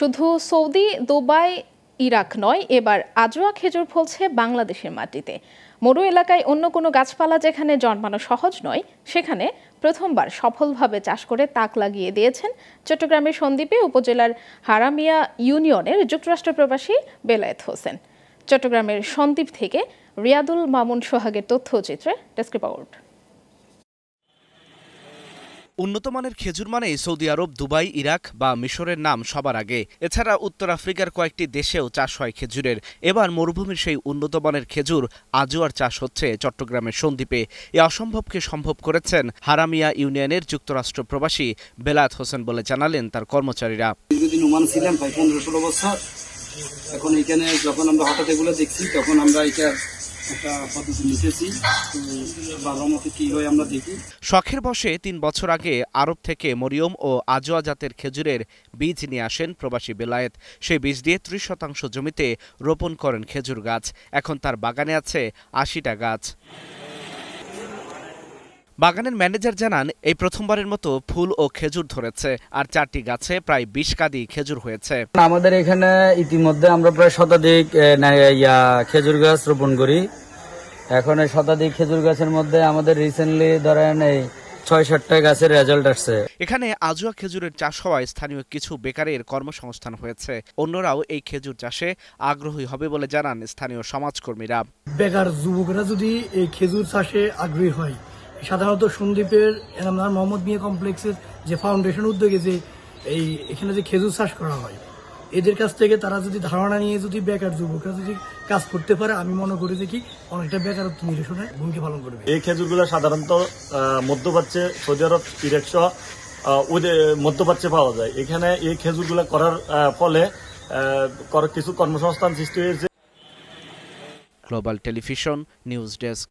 শুধু Saudi, Dubai, Iraq নয়, এবার আজোয়া খেজুর ফলছে বাংলাদেশের মাটিতে। মরু এলাকায় অন্য কোনো গাছপালা যেখানে জন্মানো সহজ নয়, সেখানে প্রথমবার সফলভাবে চাষ করে তাক লাগিয়ে দিয়েছেন চট্টগ্রামের সন্দ্বীপে উপজেলার হারামিয়া ইউনিয়নের যুক্তরাষ্ট্র প্রবাসী বেলায়েত হোসেন। চট্টগ্রামের সন্দ্বীপ থেকে রিয়াদুল মামুন সোহাগের তথ্যচিত্রে ডেস্ক রিপোর্ট। উন্নত মানের খেজুর মানেই সৌদি আরব, দুবাই, ইরাক বা মিশরের নাম সবার আগে। এছাড়া উত্তর আফ্রিকার কয়েকটি দেশেও চাষ হয় খেজুরের। এবার মরুভূমির সেই উন্নত মানের খেজুর আজোয়ার চাষ হচ্ছে চট্টগ্রামের সন্দ্বীপে। এ অসম্ভবকে সম্ভব করেছেন হারামিয়া ইউনিয়নের যুক্তরাষ্ট্র প্রবাসী বেলায়েত হোসেন বলে জানালেন তার কর্মচারীরা। দীর্ঘদিন ওমান ছিলাম, প্রায় 15-16 বছর। এখন এখানে যখন আমরা হঠাৎ এগুলো দেখছি, তখন আমরা এটা একটা পদ্ধতি নিতেছি, কি হয় আমরা দেখি। শখের বশে 3 বছর আগে আরব থেকে মরিয়ম ও আজোয়া জাতের খেজুরের বীজ নিয়ে আসেন প্রবাসী বেলায়েত। সেই বীজ দিয়ে 30% জমিতে রোপণ করেন খেজুর গাছ। এখন তার বাগানে আছে 80টা গাছ। বাগানের ম্যানেজার জানান, এই প্রথমবারের মতো ফুল ও খেজুর ধরেছে, আর 4টি গাছে প্রায় 20 কাঁদি খেজুর হয়েছে। আমাদের এখানে ইতিমধ্যে আমরা প্রায় শতাধিক খেজুর গাছ রোপণ করি। এখন এই শতাধিক খেজুর গাছের মধ্যে আমাদের রিসেন্টলি ধরেন এই 6-7টা গাছের রেজাল্ট আসছে। এখানে আজোয়া খেজুরের চাষ হওয়ায় স্থানীয় কিছু বেকারের কর্মসংস্থান হয়েছে। অন্যরাও এই খেজুর চাষে আগ্রহী হবে বলে জানান স্থানীয় সমাজকর্মীরা। বেকার যুবকরা যদি এই খেজুর চাষে আগ্রহী হয়, সাধারণত সন্দ্বীপের এনামদার মোহাম্মদ মিয়া কমপ্লেক্সের যে ফাউন্ডেশন উদ্যোগে যে এখানে যে খেজুর চাষ করা হয়, এদের কাছ থেকে তারা যদি ধারণা নিয়ে যদি বেকার যুবকরা যদি কাজ করতে পারে, আমি মনে করি যে কি অনেকটা বেকারত্ব নিরসনে ভূমিকা পালন করবে। এই খেজুরগুলো সাধারণত মধ্যপ্রাচ্যে, সৌদি আরব, ইরাক সহ মধ্যপ্রাচ্যে পাওয়া যায়। এখানে এই খেজুরগুলো করার ফলে কিছু কর্মসংস্থান সৃষ্টি হয়েছে। Global television news desk.